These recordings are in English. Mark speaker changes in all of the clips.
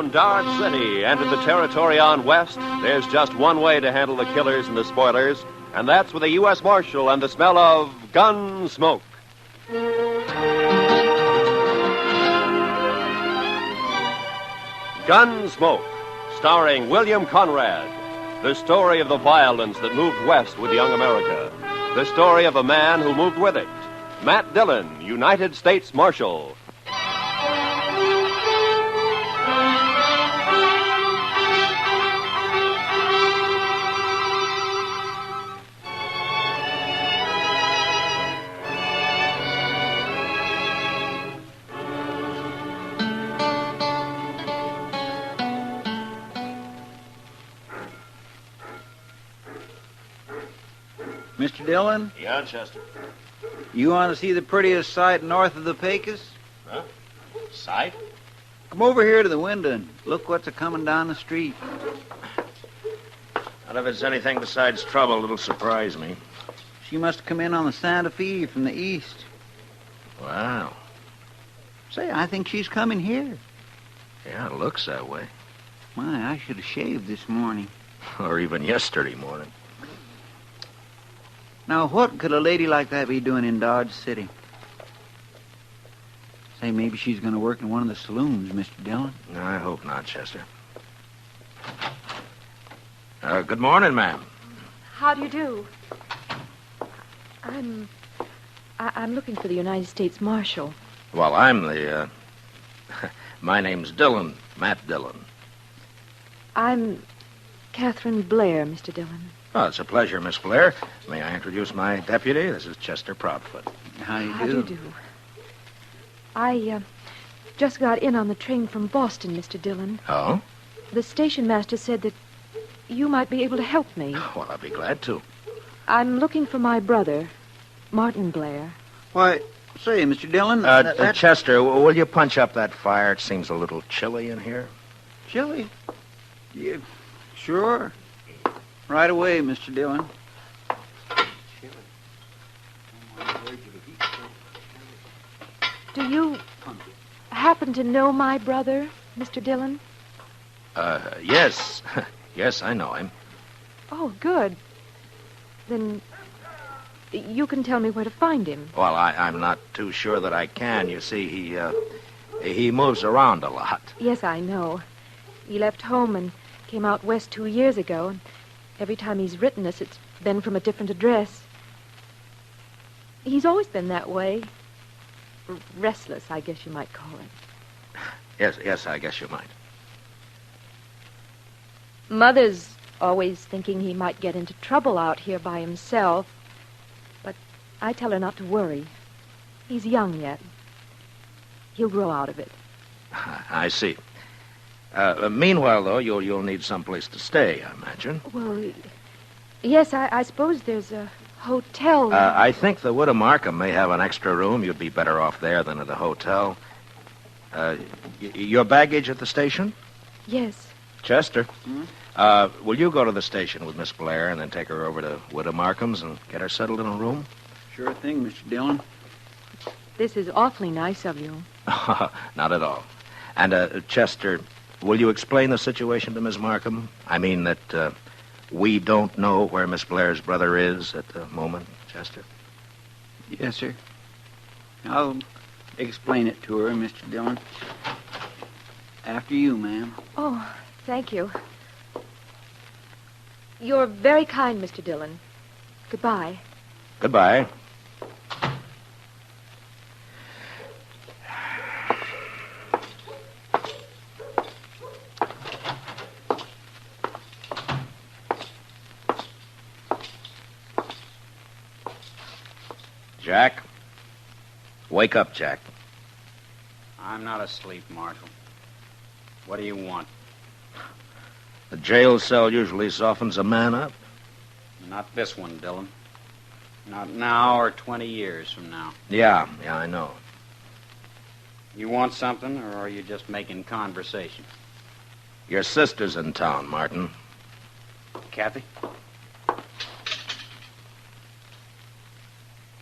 Speaker 1: around Dodge City and in the territory on west, there's just one way to handle the killers and the spoilers, and that's with a U.S. Marshal and the smell of Gunsmoke. Gunsmoke, starring William Conrad. The story of the violence that moved west with young America. The story of a man who moved with it. Matt Dillon, United States Marshal.
Speaker 2: Mr. Dillon?
Speaker 3: Yeah, Chester.
Speaker 2: You want to see the prettiest sight north of the Pecos?
Speaker 3: Huh? Sight?
Speaker 2: Come over here to the window and look what's a-coming down the street.
Speaker 3: Not if it's anything besides trouble, it'll surprise me.
Speaker 2: She must have come in on the Santa Fe from the east.
Speaker 3: Wow.
Speaker 2: Say, I think she's coming here.
Speaker 3: Yeah, it looks that way.
Speaker 2: My, I should have shaved this morning.
Speaker 3: Or even yesterday morning.
Speaker 2: Now, what could a lady like that be doing in Dodge City? Say, maybe she's going to work in one of the saloons, Mr. Dillon.
Speaker 3: No, I hope not, Chester. Good morning, ma'am.
Speaker 4: How do you do? I'm looking for the United States Marshal.
Speaker 3: Well, I'm the, my name's Dillon, Matt Dillon.
Speaker 4: I'm Catherine Blair, Mr. Dillon.
Speaker 3: Oh, it's a pleasure, Miss Blair. May I introduce my deputy? This is Chester Proudfoot.
Speaker 2: How do you do?
Speaker 4: How do you do? I just got in on the train from Boston, Mr. Dillon.
Speaker 3: Oh?
Speaker 4: The station master said that you might be able to help me.
Speaker 3: Well, I'll be glad to.
Speaker 4: I'm looking for my brother, Martin Blair.
Speaker 2: Why, say, Mr. Dillon...
Speaker 3: Chester, will you punch up that fire? It seems a little chilly in here.
Speaker 2: Chilly? Yeah, sure. Right away, Mr. Dillon.
Speaker 4: Do you happen to know my brother, Mr. Dillon?
Speaker 3: Yes. Yes, I know him.
Speaker 4: Oh, good. Then you can tell me where to find him.
Speaker 3: Well, I'm not too sure that I can. You see, he moves around a lot.
Speaker 4: Yes, I know. He left home and came out west 2 years ago, and every time he's written us, it's been from a different address. He's always been that way. Restless, I guess you might call it.
Speaker 3: Yes, I guess you might.
Speaker 4: Mother's always thinking he might get into trouble out here by himself. But I tell her not to worry. He's young yet. He'll grow out of it.
Speaker 3: I see. Meanwhile, though, you'll need someplace to stay, I imagine.
Speaker 4: Well, yes, I suppose there's a hotel.
Speaker 3: I think the Widow Markham may have an extra room. You'd be better off there than at the hotel. Your baggage at the station?
Speaker 4: Yes.
Speaker 3: Chester, will you go to the station with Miss Blair and then take her over to Widow Markham's and get her settled in a room?
Speaker 2: Sure thing, Mr. Dillon.
Speaker 4: This is awfully nice of you.
Speaker 3: Not at all. And, Chester, will you explain the situation to Miss Markham? I mean that we don't know where Miss Blair's brother is at the moment, Chester?
Speaker 2: Yes, sir. I'll explain it to her, Mr. Dillon. After you, ma'am.
Speaker 4: Oh, thank you. You're very kind, Mr. Dillon. Goodbye.
Speaker 3: Goodbye. Jack? Wake up, Jack.
Speaker 5: I'm not asleep, Marshal. What do you want?
Speaker 3: The jail cell usually softens a man up.
Speaker 5: Not this one, Dillon. Not now or 20 years from now.
Speaker 3: Yeah, I know.
Speaker 5: You want something, or are you just making conversation?
Speaker 3: Your sister's in town, Martin.
Speaker 5: Kathy?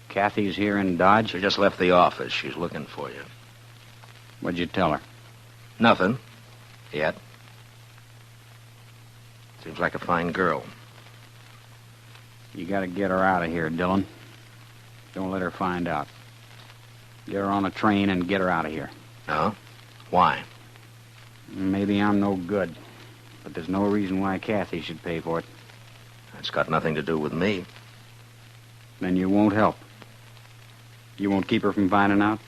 Speaker 5: Kathy's here in Dodge?
Speaker 3: She just left the office. She's looking for you.
Speaker 5: What'd you tell her?
Speaker 3: Nothing. Yet? Seems like a fine girl.
Speaker 5: You gotta get her out of here, Dillon. Don't let her find out. Get her on a train and get her out of here.
Speaker 3: No? Why?
Speaker 5: Maybe I'm no good, but there's no reason why Kathy should pay for it.
Speaker 3: It's got nothing to do with me.
Speaker 5: Then you won't help. You won't keep her from finding out?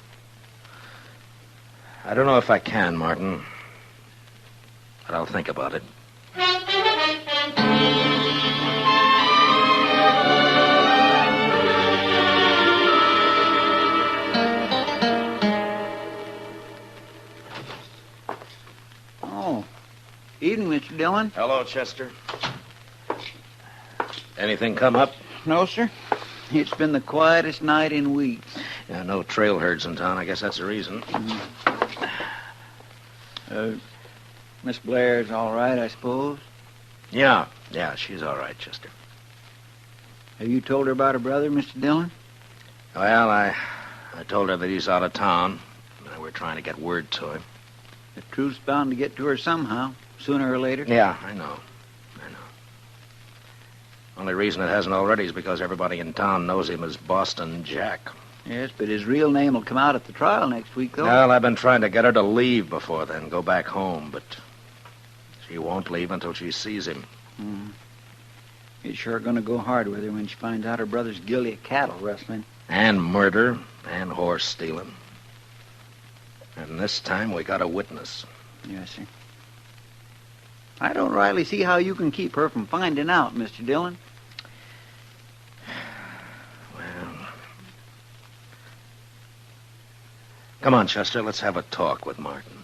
Speaker 3: I don't know if I can, Martin. But I'll think about it.
Speaker 2: Oh, evening, Mr. Dillon.
Speaker 3: Hello, Chester. Anything come up?
Speaker 2: No, sir. It's been the quietest night in weeks.
Speaker 3: Yeah, no trail herds in town. I guess that's the reason.
Speaker 2: Miss Blair's all right, I suppose?
Speaker 3: Yeah, she's all right, Chester.
Speaker 2: Have you told her about her brother, Mr. Dillon?
Speaker 3: Well, I told her that he's out of town. We're trying to get word to him.
Speaker 2: The truth's bound to get to her somehow, sooner or later.
Speaker 3: Yeah, I know. Only reason it hasn't already is because everybody in town knows him as Boston Jack.
Speaker 2: Yes, but his real name will come out at the trial next week, though.
Speaker 3: Well, I've been trying to get her to leave before then, go back home, but she won't leave until she sees him.
Speaker 2: It's sure going to go hard with her when she finds out her brother's guilty of cattle rustling.
Speaker 3: And murder, and horse stealing. And this time we got a witness.
Speaker 2: Yes, sir. I don't rightly see how you can keep her from finding out, Mr. Dillon.
Speaker 3: Well, come on, Chester, let's have a talk with Martin.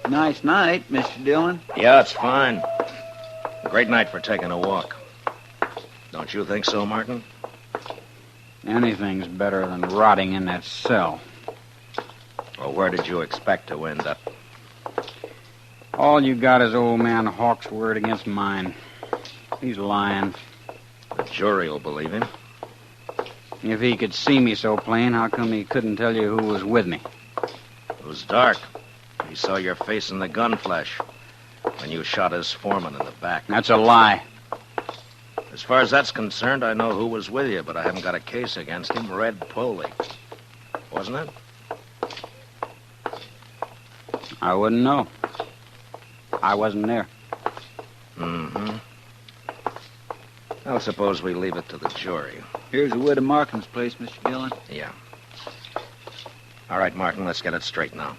Speaker 2: Nice night, Mr. Dillon.
Speaker 3: Yeah, it's fine. Great night for taking a walk. Don't you think so, Martin?
Speaker 5: Anything's better than rotting in that cell.
Speaker 3: Well, where did you expect to end up?
Speaker 5: All you got is old man Hawk's word against mine. He's lying.
Speaker 3: The jury will believe him.
Speaker 5: If he could see me so plain, how come he couldn't tell you who was with me?
Speaker 3: It was dark. He saw your face in the gun flash when you shot his foreman in the back.
Speaker 5: That's a lie.
Speaker 3: As far as that's concerned, I know who was with you, but I haven't got a case against him. Red Poley. Wasn't it?
Speaker 5: I wouldn't know. I wasn't there.
Speaker 3: Mm-hmm. Well, suppose we leave it to the jury.
Speaker 2: Here's the widow Markham's place, Mr. Dillon.
Speaker 3: Yeah. All right, Martin, let's get it straight now.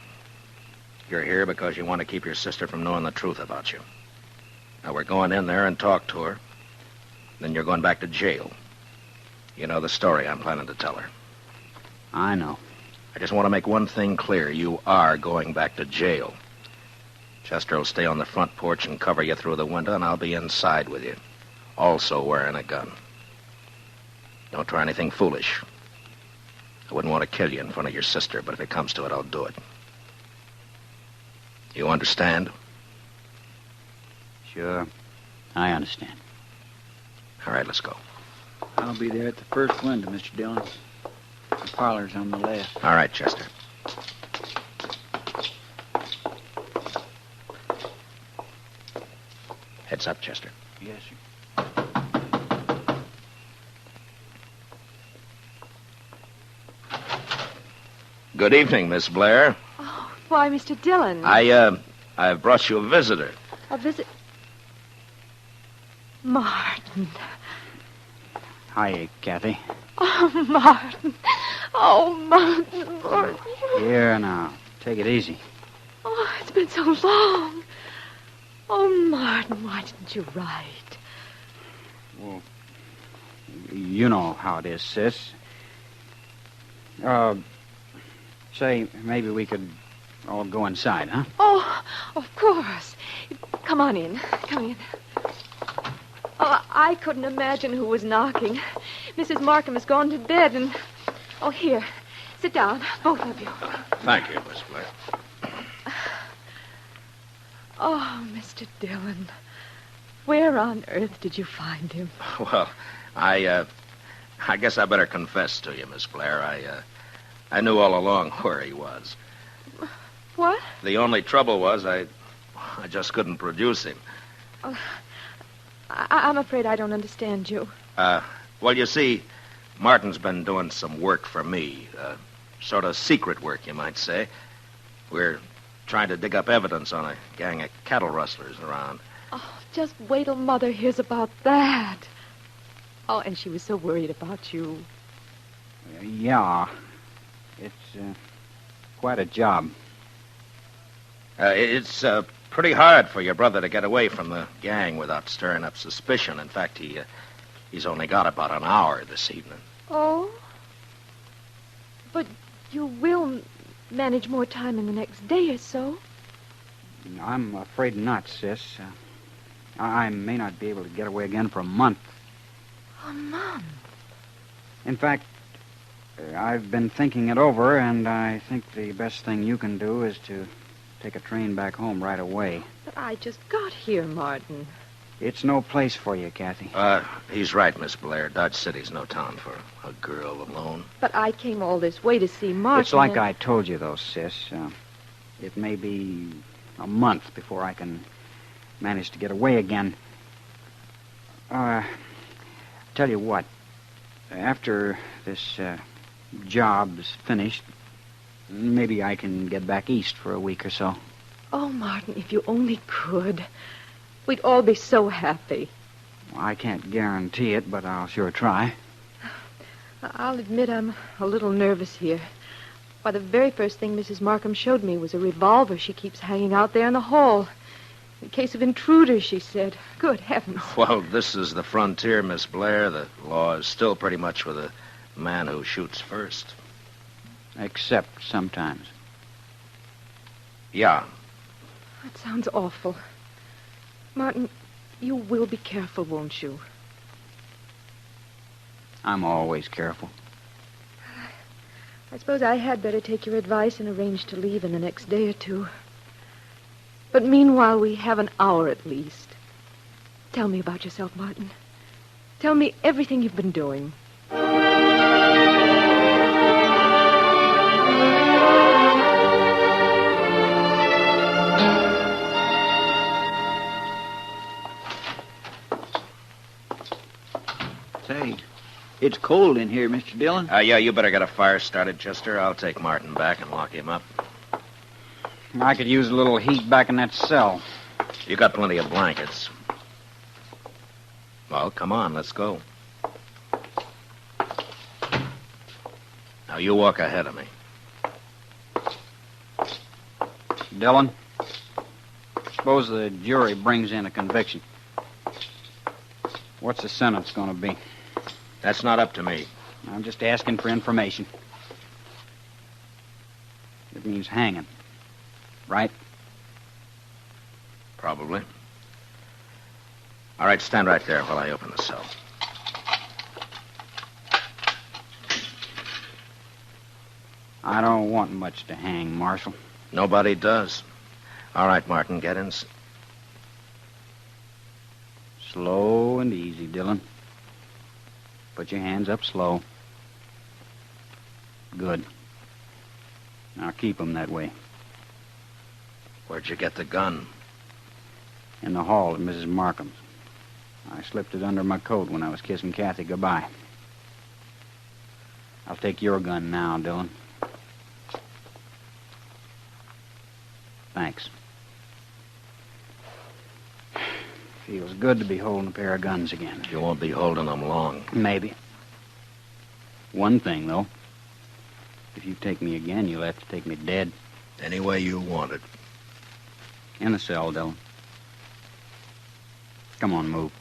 Speaker 3: You're here because you want to keep your sister from knowing the truth about you. Now, we're going in there and talk to her. Then you're going back to jail. You know the story I'm planning to tell her.
Speaker 5: I know.
Speaker 3: I just want to make one thing clear. You are going back to jail. Chester will stay on the front porch and cover you through the window, and I'll be inside with you, also wearing a gun. Don't try anything foolish. I wouldn't want to kill you in front of your sister, but if it comes to it, I'll do it. You understand?
Speaker 5: Sure. I understand.
Speaker 3: All right, let's go.
Speaker 2: I'll be there at the first window, Mr. Dillon. The parlor's on the left.
Speaker 3: All right, Chester. Heads up, Chester.
Speaker 2: Yes, sir.
Speaker 3: Good evening, Miss Blair.
Speaker 4: Oh, why, Mr. Dillon.
Speaker 3: I've brought you a visitor.
Speaker 4: A visit... Martin.
Speaker 5: Hi, Kathy.
Speaker 4: Oh, Martin. Oh, Martin.
Speaker 5: Here now. Take it easy.
Speaker 4: Oh, it's been so long. Oh, Martin, why didn't you write?
Speaker 5: Well, you know how it is, sis. Say, maybe we could all go inside, huh?
Speaker 4: Oh, of course. Come on in. Come in. Oh, I couldn't imagine who was knocking. Mrs. Markham has gone to bed and... Oh, here. Sit down, both of you.
Speaker 3: Thank you, Miss Blair.
Speaker 4: Oh, Mr. Dillon. Where on earth did you find him?
Speaker 3: Well, I guess I better confess to you, Miss Blair. I knew all along where he was.
Speaker 4: What?
Speaker 3: The only trouble was I just couldn't produce him.
Speaker 4: I'm afraid I don't understand you.
Speaker 3: Well, you see, Martin's been doing some work for me. Sort of secret work, you might say. We're trying to dig up evidence on a gang of cattle rustlers around.
Speaker 4: Oh, just wait till Mother hears about that. Oh, and she was so worried about you.
Speaker 5: Yeah. It's quite a job.
Speaker 3: It's pretty hard for your brother to get away from the gang without stirring up suspicion. In fact, he's only got about an hour this evening.
Speaker 4: Oh? But you will manage more time in the next day or so.
Speaker 5: I'm afraid not, sis. I may not be able to get away again for a month.
Speaker 4: A month?
Speaker 5: In fact, I've been thinking it over, and I think the best thing you can do is to take a train back home right away.
Speaker 4: But I just got here, Martin.
Speaker 5: It's no place for you, Kathy.
Speaker 3: He's right, Miss Blair. Dodge City's no town for a girl alone.
Speaker 4: But I came all this way to see Martin.
Speaker 5: It's like I told you, though, sis. It may be a month before I can manage to get away again. Tell you what. After this job's finished, maybe I can get back east for a week or so.
Speaker 4: Oh, Martin, if you only could. We'd all be so happy.
Speaker 5: Well, I can't guarantee it, but I'll sure try.
Speaker 4: I'll admit I'm a little nervous here. Why, the very first thing Mrs. Markham showed me was a revolver she keeps hanging out there in the hall. In case of intruders, she said. Good heavens.
Speaker 3: Well, this is the frontier, Miss Blair. The law is still pretty much for the man who shoots first.
Speaker 5: Except sometimes.
Speaker 3: Yeah.
Speaker 4: That sounds awful. Martin, you will be careful, won't you?
Speaker 5: I'm always careful.
Speaker 4: I suppose I had better take your advice and arrange to leave in the next day or two. But meanwhile, we have an hour at least. Tell me about yourself, Martin. Tell me everything you've been doing.
Speaker 2: Say, it's cold in here, Mr. Dillon.
Speaker 3: Yeah, you better get a fire started, Chester. I'll take Martin back and lock him up.
Speaker 5: I could use a little heat back in that cell.
Speaker 3: You got plenty of blankets. Well, come on, let's go. Now, you walk ahead of me.
Speaker 5: Dillon, suppose the jury brings in a conviction. What's the sentence going to be?
Speaker 3: That's not up to me.
Speaker 5: I'm just asking for information. It means hanging, right?
Speaker 3: Probably. All right, stand right there while I open the cell.
Speaker 5: I don't want much to hang, Marshal.
Speaker 3: Nobody does. All right, Martin, get in.
Speaker 5: Slow and easy, Dillon. Put your hands up slow. Good. Now keep them that way.
Speaker 3: Where'd you get the gun?
Speaker 5: In the hall at Mrs. Markham's. I slipped it under my coat when I was kissing Kathy goodbye. I'll take your gun now, Dillon. Thanks. Feels good to be holding a pair of guns again.
Speaker 3: You won't be holding them long.
Speaker 5: Maybe. One thing, though. If you take me again, you'll have to take me dead.
Speaker 3: Any way you want it.
Speaker 5: In the cell, Dillon. Come on, move.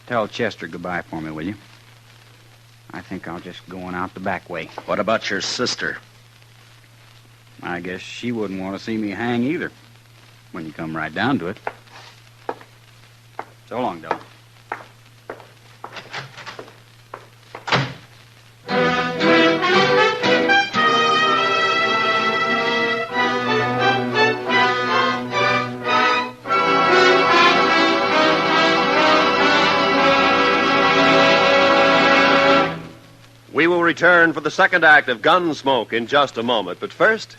Speaker 5: Tell Chester goodbye for me, will you? I think I'll just go on out the back way.
Speaker 3: What about your sister?
Speaker 5: I guess she wouldn't want to see me hang either, when you come right down to it. So long, Dillon.
Speaker 1: will return for the second act of Gunsmoke in just a moment. But first,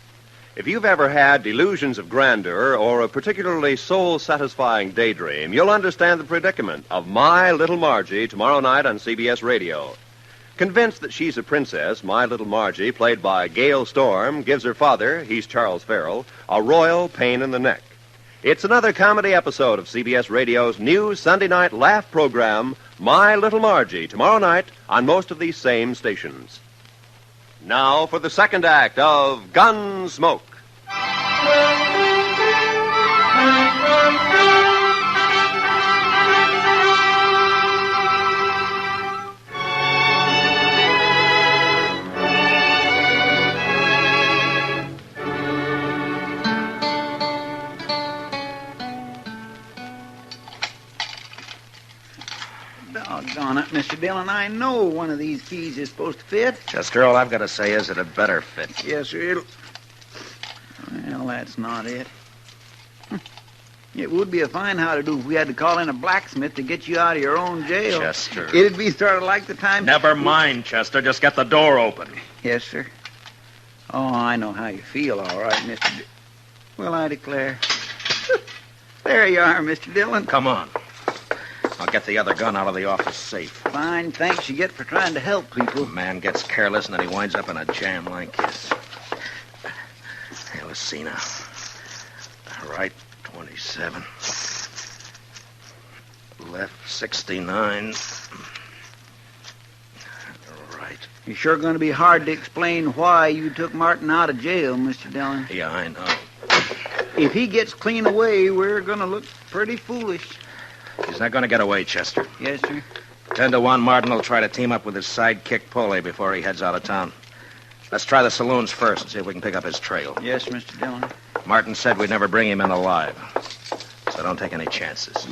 Speaker 1: if you've ever had delusions of grandeur or a particularly soul-satisfying daydream, you'll understand the predicament of My Little Margie tomorrow night on CBS Radio. Convinced that she's a princess, My Little Margie, played by Gail Storm, gives her father, he's Charles Farrell, a royal pain in the neck. It's another comedy episode of CBS Radio's new Sunday night laugh program, My Little Margie, tomorrow night on most of these same stations. Now for the second act of Gunsmoke.
Speaker 2: Doggone it, Mr. Dillon. I know one of these keys is supposed to fit.
Speaker 3: Chester, all I've got to say is that it better fit.
Speaker 2: Yes, sir. Well, that's not it. It would be a fine how-to-do if we had to call in a blacksmith to get you out of your own jail.
Speaker 3: Chester.
Speaker 2: It'd be sort of like the time...
Speaker 3: Never mind, Chester. Just get the door open.
Speaker 2: Yes, sir. Oh, I know how you feel, all right, Mr. Well, I declare. There you are, Mr. Dillon.
Speaker 3: Come on. I'll get the other gun out of the office safe.
Speaker 2: Fine thanks you get for trying to help people.
Speaker 3: A man gets careless and then he winds up in a jam like this. Hey, let's see now. Right, 27. Left, 69. Right.
Speaker 2: It's sure going to be hard to explain why you took Martin out of jail, Mr. Dillon.
Speaker 3: Yeah, I know.
Speaker 2: If he gets clean away, we're going to look pretty foolish.
Speaker 3: He's not going to get away, Chester.
Speaker 2: Yes, sir.
Speaker 3: 10 to 1, Martin will try to team up with his sidekick Pole before he heads out of town. Let's try the saloons first and see if we can pick up his trail.
Speaker 2: Yes, Mr. Dillon.
Speaker 3: Martin said we'd never bring him in alive, so don't take any chances.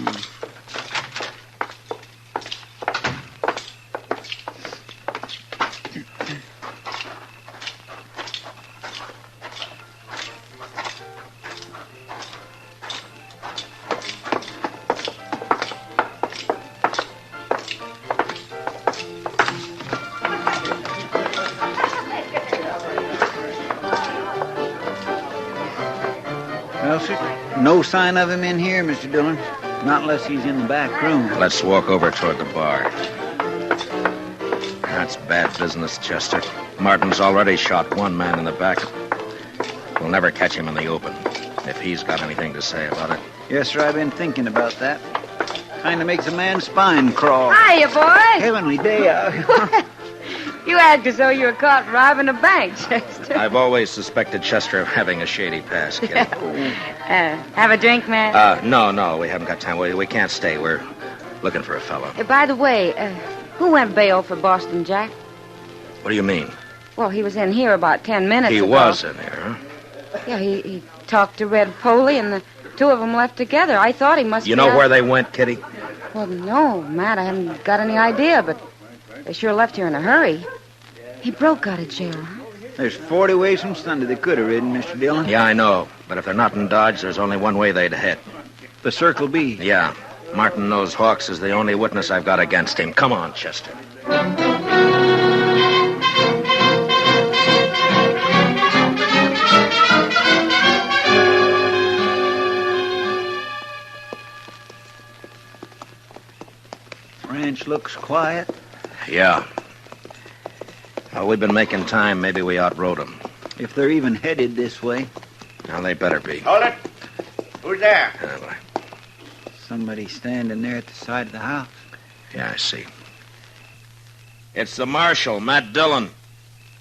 Speaker 2: Well, sir, no sign of him in here, Mr. Dillon. Not unless he's in the back room.
Speaker 3: Let's walk over toward the bar. That's bad business, Chester. Martin's already shot one man in the back. We'll never catch him in the open, if he's got anything to say about it.
Speaker 2: Yes, sir, I've been thinking about that. Kind of makes a man's spine crawl.
Speaker 6: Hiya, boy.
Speaker 2: Heavenly day out.
Speaker 6: You act as though you were caught robbing a bank, Chester.
Speaker 3: I've always suspected Chester of having a shady past, kid.
Speaker 6: Have a drink, man?
Speaker 3: No, we haven't got time. We can't stay. We're looking for a fellow.
Speaker 6: By the way, who went bail for Boston Jack?
Speaker 3: What do you mean?
Speaker 6: Well, he was in here about 10 minutes ago.
Speaker 3: He was in here, huh?
Speaker 6: Yeah, he talked to Red Poley, and the two of them left together. I thought he must
Speaker 3: You know where they went, Kitty?
Speaker 6: Well, no, Matt, I haven't got any idea, but they sure left here in a hurry. He broke out of jail, huh?
Speaker 2: There's 40 ways from Sunday they could have ridden, Mr. Dillon.
Speaker 3: Yeah, I know. But if they're not in Dodge, there's only one way they'd hit.
Speaker 2: The Circle B.
Speaker 3: Yeah. Martin knows Hawks is the only witness I've got against him. Come on, Chester.
Speaker 2: Ranch looks quiet.
Speaker 3: Yeah. Well, we've been making time. Maybe we outrode them.
Speaker 2: If they're even headed this way.
Speaker 3: Well, they better be.
Speaker 7: Hold it. Who's there?
Speaker 2: Somebody standing there at the side of the house.
Speaker 3: Yeah, I see. It's the marshal, Matt Dillon.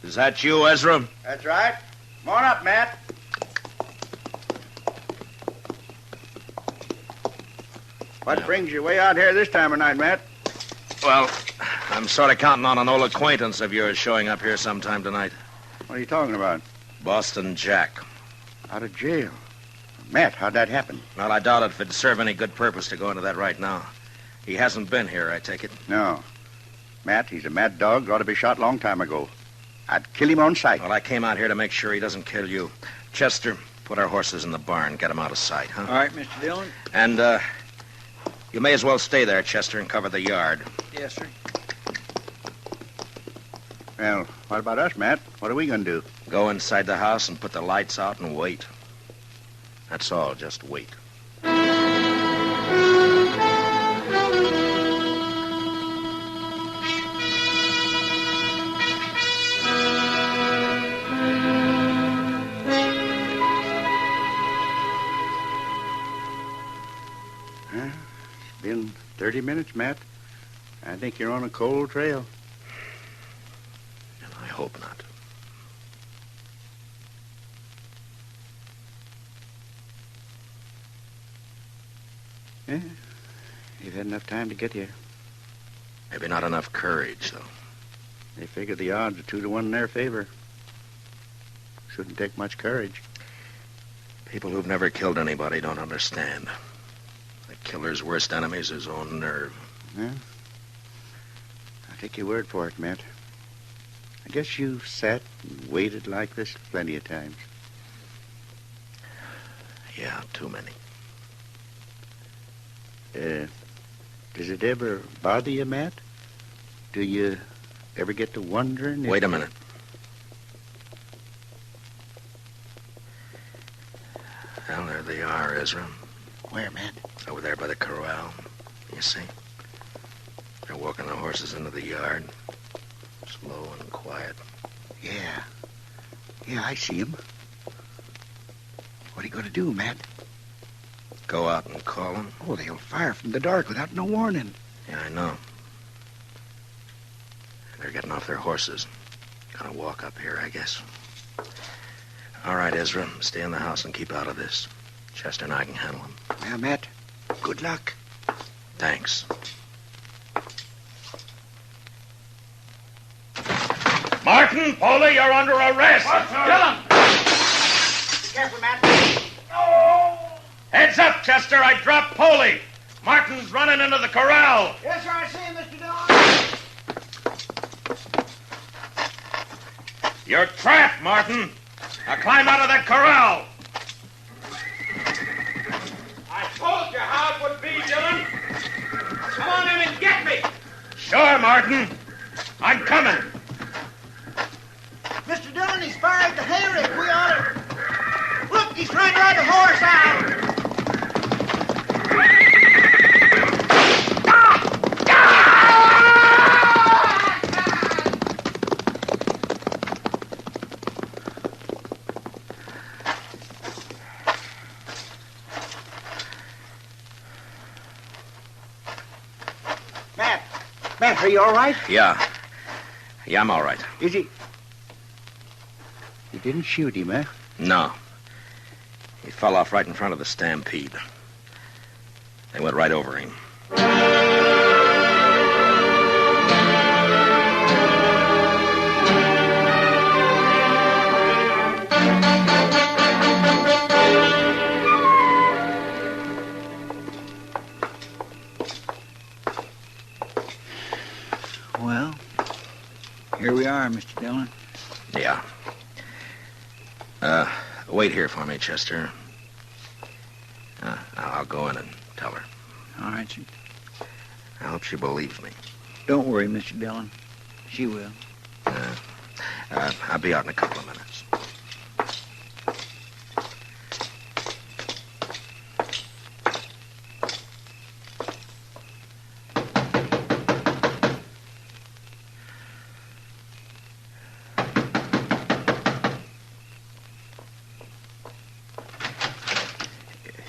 Speaker 3: Is that you, Ezra?
Speaker 7: That's right. Come on up, Matt. What brings you way out here this time of night, Matt?
Speaker 3: Well, I'm sort of counting on an old acquaintance of yours showing up here sometime tonight.
Speaker 7: What are you talking about?
Speaker 3: Boston Jack.
Speaker 7: Out of jail. Matt, how'd that happen?
Speaker 3: Well, I doubt if it'd serve any good purpose to go into that right now. He hasn't been here, I take it.
Speaker 7: No. Matt, he's a mad dog. Ought to be shot long time ago. I'd kill him on sight.
Speaker 3: Well, I came out here to make sure he doesn't kill you. Chester, put our horses in the barn. Get them out of sight, huh?
Speaker 2: All right, Mr. Dillon.
Speaker 3: And, you may as well stay there, Chester, and cover the yard.
Speaker 2: Yes, sir.
Speaker 7: Well, what about us, Matt? What are we going to do?
Speaker 3: Go inside the house and put the lights out and wait. That's all, just wait.
Speaker 7: It's been 30 minutes, Matt. I think you're on a cold trail.
Speaker 3: And I hope not.
Speaker 7: Yeah, you've had enough time to get here.
Speaker 3: Maybe not enough courage, though.
Speaker 7: They figure the odds are 2 to 1 in their favor. Shouldn't take much courage.
Speaker 3: People who've never killed anybody don't understand. The killer's worst enemy is his own nerve.
Speaker 7: Yeah. I'll take your word for it, Matt. I guess you've sat and waited like this plenty of times.
Speaker 3: Yeah, too many.
Speaker 7: Does it ever bother you, Matt? Do you ever get to wondering if...
Speaker 3: Wait a minute. Well, there they are, Ezra.
Speaker 7: Where, Matt?
Speaker 3: Over there by the corral. You see? They're walking the horses into the yard. Slow and quiet.
Speaker 7: Yeah. Yeah, I see him. What are you going to do, Matt?
Speaker 3: Go out and call them.
Speaker 7: Oh, they'll fire from the dark without no warning.
Speaker 3: Yeah, I know. They're getting off their horses. Gonna walk up here, I guess. All right, Ezra. Stay in the house and keep out of this. Chester and I can handle them.
Speaker 7: Now, Matt, good luck.
Speaker 3: Thanks.
Speaker 8: Martin, Foley, you're under arrest. Kill him.
Speaker 2: Be careful, Matt.
Speaker 8: Heads up, Chester. I dropped Foley. Martin's running into the corral.
Speaker 2: Yes, sir, I see him, Mr. Dillon.
Speaker 8: You're trapped, Martin. Now climb out of that corral. I told you how it would be, Dillon. Come on in and get me. Sure, Martin. I'm coming.
Speaker 2: Mr. Dillon, he's fired the hayrick. We ought to... Look, he's trying to ride the horse out. Matt, are you all right?
Speaker 3: Yeah. Yeah, I'm all right.
Speaker 7: Is he... You didn't shoot him, eh?
Speaker 3: No. He fell off right in front of the stampede. They went right over him.
Speaker 2: Well, here we are, Mr. Dillon.
Speaker 3: Yeah. Wait here for me, Chester. I'll go in and tell her.
Speaker 2: All right, sir.
Speaker 3: I hope she believes me.
Speaker 2: Don't worry, Mr. Dillon. She will.
Speaker 3: I'll be out in a couple of minutes.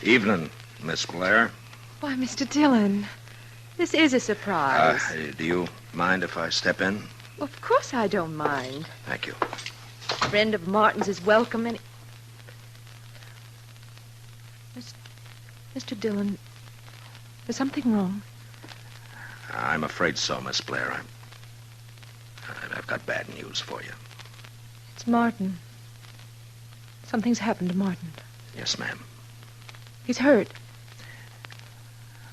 Speaker 3: Evening, Miss Blair.
Speaker 4: Why, Mr. Dillon, this is a surprise.
Speaker 3: Do you mind if I step in?
Speaker 4: Well, of course I don't mind.
Speaker 3: Thank you.
Speaker 4: A friend of Martin's is welcome any... Mr. Dillon, is something wrong?
Speaker 3: I'm afraid so, Miss Blair. I've got bad news for you.
Speaker 4: It's Martin. Something's happened to Martin.
Speaker 3: Yes, ma'am.
Speaker 4: He's hurt.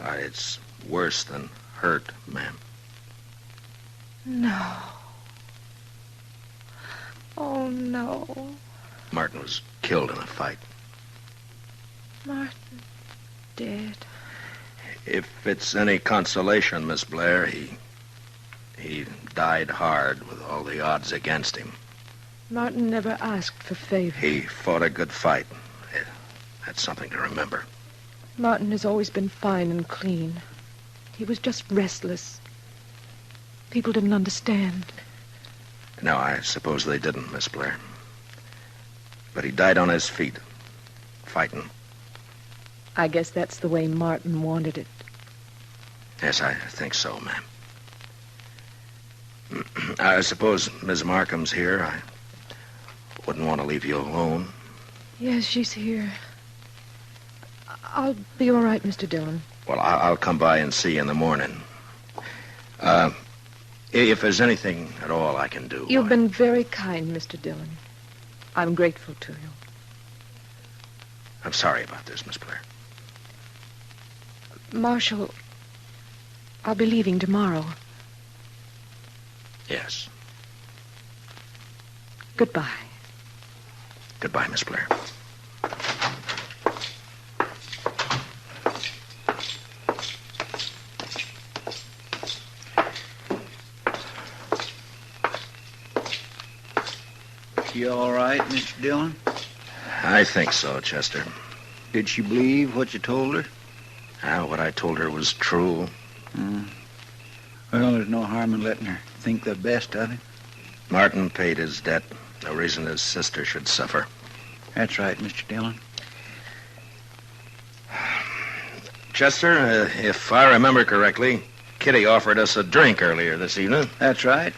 Speaker 3: It's worse than hurt, ma'am.
Speaker 4: No. Oh, no.
Speaker 3: Martin was killed in a fight.
Speaker 4: Martin dead.
Speaker 3: If it's any consolation, Miss Blair, He died hard with all the odds against him.
Speaker 4: Martin never asked for favor.
Speaker 3: He fought a good fight. That's something to remember.
Speaker 4: Martin has always been fine and clean. He was just restless. People didn't understand.
Speaker 3: No, I suppose they didn't, Miss Blair. But he died on his feet, fighting.
Speaker 4: I guess that's the way Martin wanted it.
Speaker 3: Yes, I think so, ma'am. I suppose Miss Markham's here. I wouldn't want to leave you alone.
Speaker 4: Yes, she's here. I'll be all right, Mr. Dillon.
Speaker 3: Well, I'll come by and see you in the morning. If there's anything at all I can do...
Speaker 4: You've been very kind, Mr. Dillon. I'm grateful to you.
Speaker 3: I'm sorry about this, Miss Blair.
Speaker 4: Marshal, I'll be leaving tomorrow.
Speaker 3: Yes.
Speaker 4: Goodbye.
Speaker 3: Goodbye, Miss Blair.
Speaker 2: She all right, Mr. Dillon?
Speaker 3: I think so, Chester.
Speaker 2: Did she believe what you told her?
Speaker 3: What I told her was true.
Speaker 2: Well, there's no harm in letting her think the best of it.
Speaker 3: Martin paid his debt. No reason his sister should suffer.
Speaker 2: That's right, Mr. Dillon.
Speaker 3: Chester, if I remember correctly, Kitty offered us a drink earlier this evening.
Speaker 2: That's right.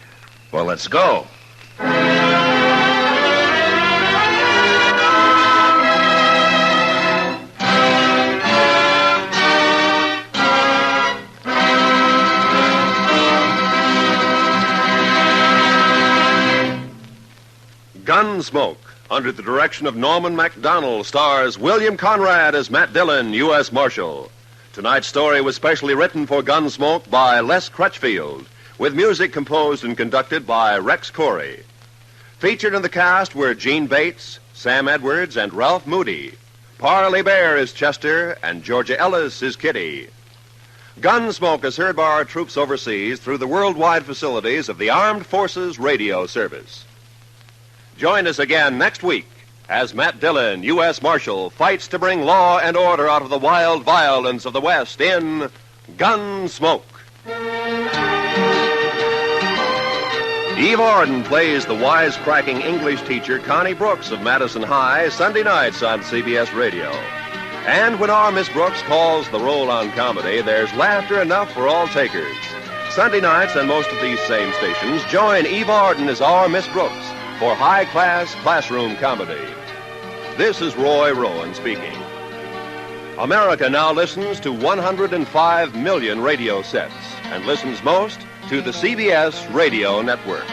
Speaker 3: Well, let's go.
Speaker 1: Gunsmoke, under the direction of Norman MacDonald, stars William Conrad as Matt Dillon, U.S. Marshal. Tonight's story was specially written for Gunsmoke by Les Crutchfield, with music composed and conducted by Rex Corey. Featured in the cast were Gene Bates, Sam Edwards, and Ralph Moody. Parley Bear is Chester, and Georgia Ellis is Kitty. Gunsmoke is heard by our troops overseas through the worldwide facilities of the Armed Forces Radio Service. Join us again next week as Matt Dillon, U.S. Marshal, fights to bring law and order out of the wild violence of the West in Gunsmoke. Eve Arden plays the wisecracking English teacher Connie Brooks of Madison High Sunday nights on CBS Radio. And when our Miss Brooks calls the roll on comedy, there's laughter enough for all takers. Sunday nights on most of these same stations, join Eve Arden as our Miss Brooks for high-class classroom comedy. This is Roy Rowan speaking. America now listens to 105 million radio sets and listens most to the CBS Radio Network.